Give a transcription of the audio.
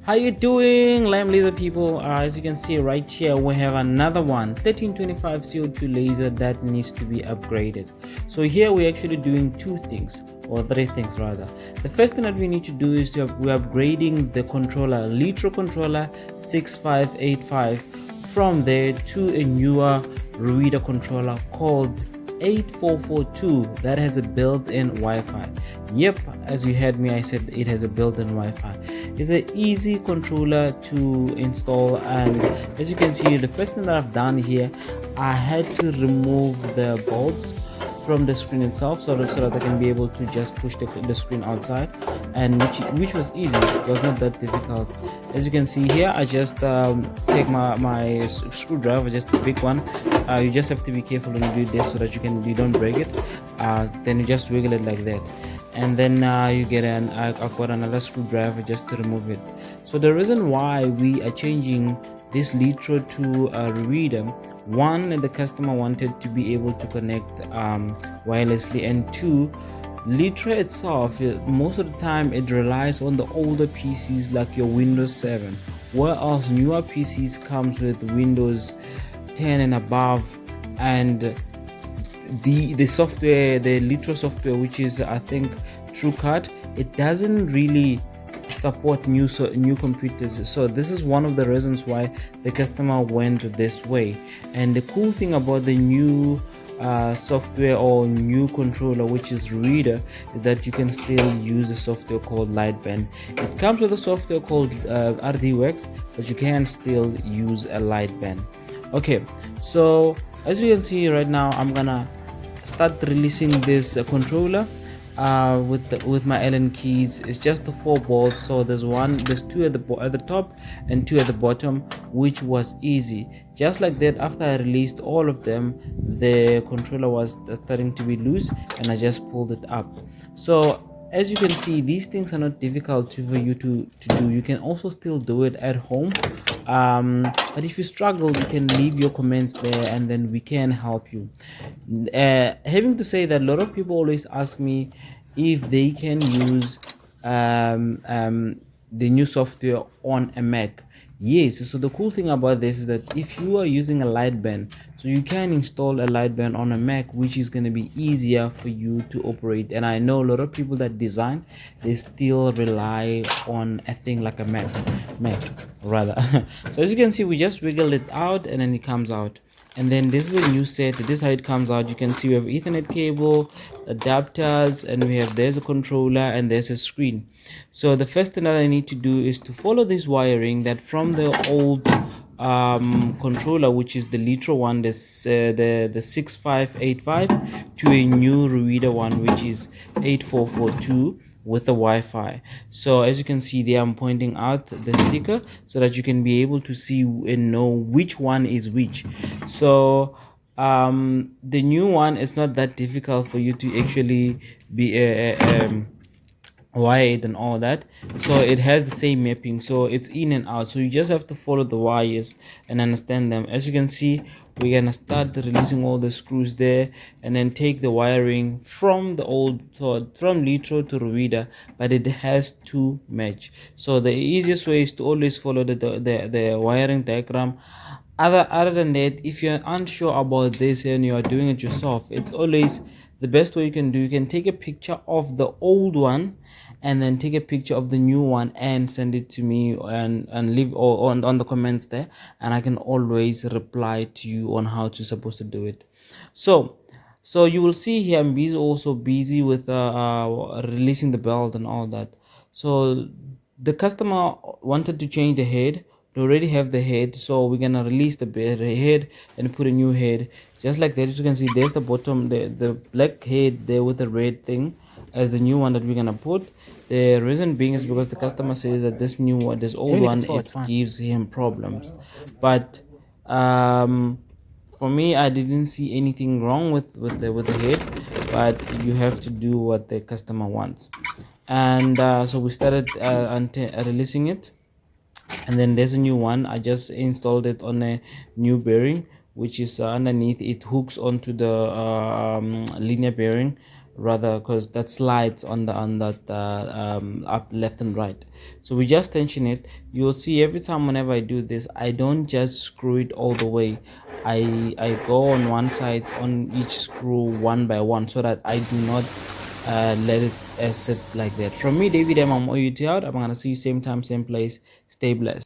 How you doing, Lime Laser people? As you can see right here, we have another one, 1325 CO2 laser that needs to be upgraded. So here we're actually doing two things, or three things rather. The first thing that we need to do is we're upgrading the controller, LEETRO controller 6585, from there to a newer RUIDA controller called 8442 that has a built-in Wi-Fi. Yep, as you heard me, I said it has a built-in Wi-Fi. It's an easy controller to install, and as you can see, the first thing that I've done here, I had to remove the bolts from the screen itself so that I can be able to just push the screen outside, and which was easy. It was not that difficult. As you can see here, I just take my screwdriver, just a big one. You just have to be careful when you do this so that you don't break it. Then you just wiggle it like that, and then you get I've got another screwdriver just to remove it. So the reason why we are changing this LEETRO to RUIDA, one, the customer wanted to be able to connect wirelessly, and two, LEETRO itself, most of the time it relies on the older PCs like your Windows 7, whereas newer PCs comes with Windows 10 and above, and the software, the LEETRO software, which is I think TrueCut, it doesn't really support new computers. So this is one of the reasons why the customer went this way. And the cool thing about the new software or new controller, which is RUIDA, is that you can still use the software called Lightband. It comes with a software called RDWorks, but you can still use a Lightband. Okay, so as you can see right now, I'm gonna start releasing this controller with my Allen keys. It's just the 4 bolts, so there's 2 at the top and 2 at the bottom, which was easy. Just like that, after I released all of them, the controller was starting to be loose, and I just pulled it up. So as you can see, these things are not difficult for you to do. You can also still do it at home, but if you struggle, you can leave your comments there and then we can help you. Having to say that, a lot of people always ask me if they can use the new software on a Mac. Yes, so the cool thing about this is that if you are using a Lightband, so you can install a Lightband on a Mac, which is going to be easier for you to operate. And I know a lot of people that design, they still rely on a thing like a Mac rather. So as you can see, we just wiggle it out and then it comes out. And then this is a new set. This is how it comes out. You can see we have Ethernet cable, adapters, and there's a controller and there's a screen. So the first thing that I need to do is to follow this wiring that from the old controller, which is the LEETRO one, the 6585, to a new RUIDA one, which is 8442 with the Wi-Fi. So as you can see there, I'm pointing out the sticker so that you can be able to see and know which one is which. So the new one, it's not that difficult for you to actually be wired and all that. So it has the same mapping, so it's in and out, so you just have to follow the wires and understand them. As you can see, we're gonna start releasing all the screws there and then take the wiring from the old, from LEETRO to RUIDA, but it has to match. So the easiest way is to always follow the wiring diagram. Other than that, if you're unsure about this and you are doing it yourself, it's always the best way you can do. You can take a picture of the old one and then take a picture of the new one and send it to me and leave on the comments there, and I can always reply to you on how to supposed to do it. So you will see here I'm busy with releasing the belt and all that. So the customer wanted to change the head. We already have the head, so we're gonna release the head and put a new head just like that. As you can see, there's the bottom, the black head there with the red thing as the new one that we're gonna put. The reason being is because the customer says that this old one, it gives him problems. But for me, I didn't see anything wrong with the head, but you have to do what the customer wants. And so we started releasing it, and then there's a new one. I just installed it on a new bearing, which is underneath. It hooks onto the linear bearing, rather, because that slides on that up, left and right. So we just tension it. You'll see every time whenever I do this, I don't just screw it all the way. I go on one side on each screw one by one, so that I do not let it sit like that. From me, David M, I'm OUT out. I'm gonna see you same time, same place. Stay blessed.